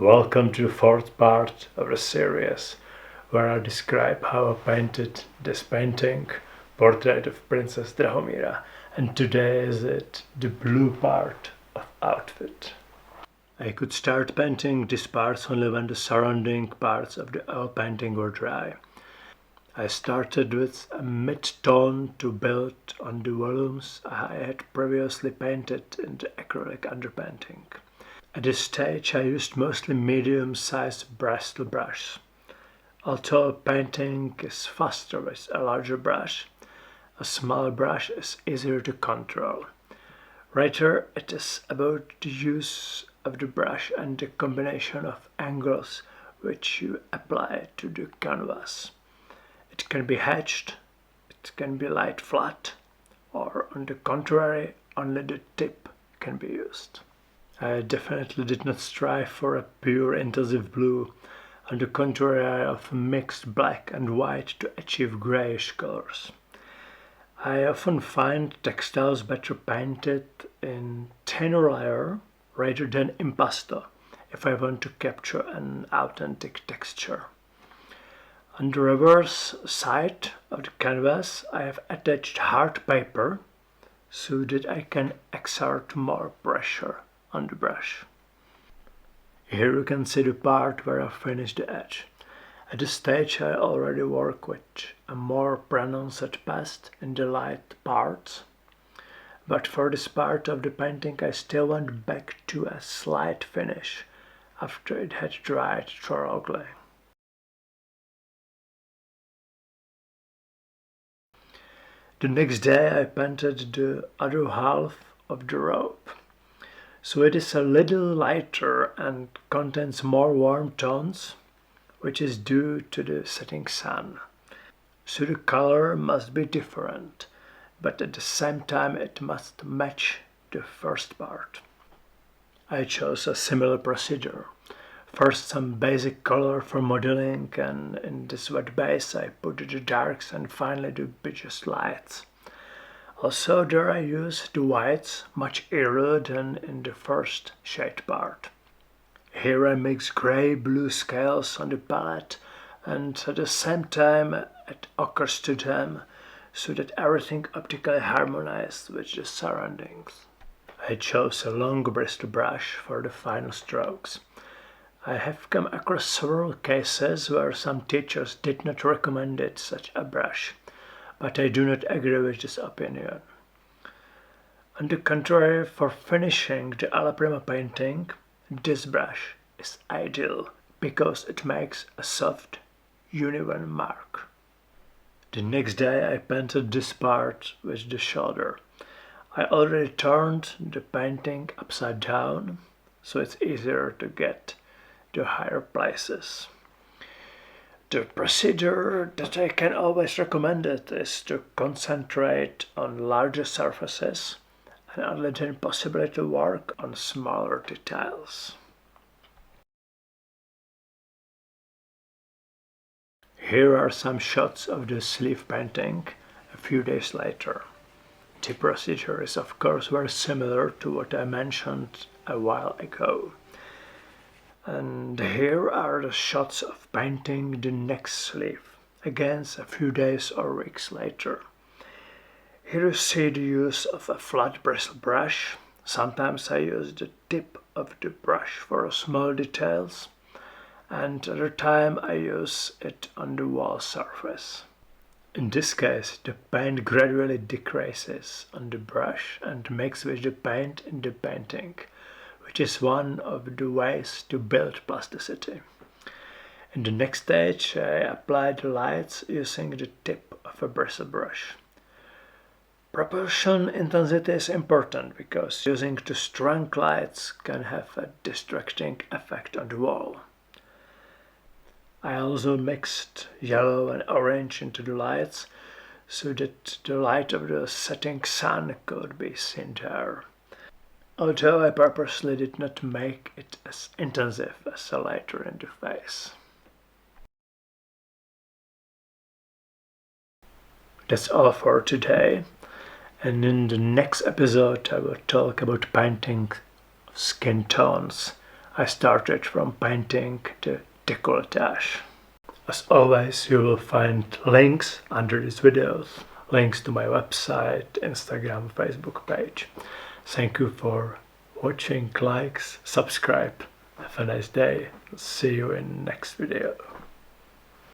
Welcome to the fourth part of the series, where I describe how I painted this painting, Portrait of Princess Drahomíra, and today is it the blue part of outfit. I could start painting these parts only when the surrounding parts of the oil painting were dry. I started with a mid-tone to build on the volumes I had previously painted in the acrylic underpainting. At this stage I used mostly medium-sized Bristol brush. Although painting is faster with a larger brush, a smaller brush is easier to control. Rather, it is about the use of the brush and the combination of angles which you apply to the canvas. It can be hatched, it can be laid flat, or on the contrary, only the tip can be used. I definitely did not strive for a pure intensive blue. On the contrary, I often mixed black and white to achieve grayish colors. I often find textiles better painted in thinner layer rather than impasto if I want to capture an authentic texture. On the reverse side of the canvas I have attached hard paper so that I can exert more pressure on the brush. Here you can see the part where I finished the edge. At this stage I already work with a more pronounced past in the light parts, but for this part of the painting I still went back to a slight finish after it had dried thoroughly. The next day I painted the other half of the robe, so it is a little lighter and contains more warm tones, which is due to the setting sun. So the color must be different, but at the same time it must match the first part. I chose a similar procedure. First some basic color for modeling, and in this wet base I put the darks and finally the biggest lights. Also there I use the whites much earlier than in the first shade part. Here I mix grey-blue scales on the palette, and at the same time it occurs to them so that everything optically harmonized with the surroundings. I chose a long bristle brush for the final strokes. I have come across several cases where some teachers did not recommend such a brush, but I do not agree with this opinion. On the contrary, for finishing the alla prima painting, this brush is ideal because it makes a soft, uneven mark. The next day I painted this part with the shoulder. I already turned the painting upside down, so it's easier to get to higher places. The procedure that I can always recommend is to concentrate on larger surfaces and only then possibly to work on smaller details. Here are some shots of the sleeve painting a few days later. The procedure is of course very similar to what I mentioned a while ago. And here are the shots of painting the next sleeve, again a few days or weeks later. Here you see the use of a flat bristle brush. Sometimes I use the tip of the brush for small details, and other time I use it on the wall surface. In this case, the paint gradually decreases on the brush and mixes with the paint in the painting, which is one of the ways to build plasticity. In the next stage I apply the lights using the tip of a bristle brush. Proportion intensity is important because using too strong lights can have a distracting effect on the wall. I also mixed yellow and orange into the lights so that the light of the setting sun could be seen there, although I purposely did not make it as intensive as later in the face. That's all for today, and in the next episode I will talk about painting skin tones I started from painting to decolletage. As always, you will find links under these videos, links to my website, Instagram, Facebook page. Thank you for watching, likes, subscribe. Have a nice day. See you in next video.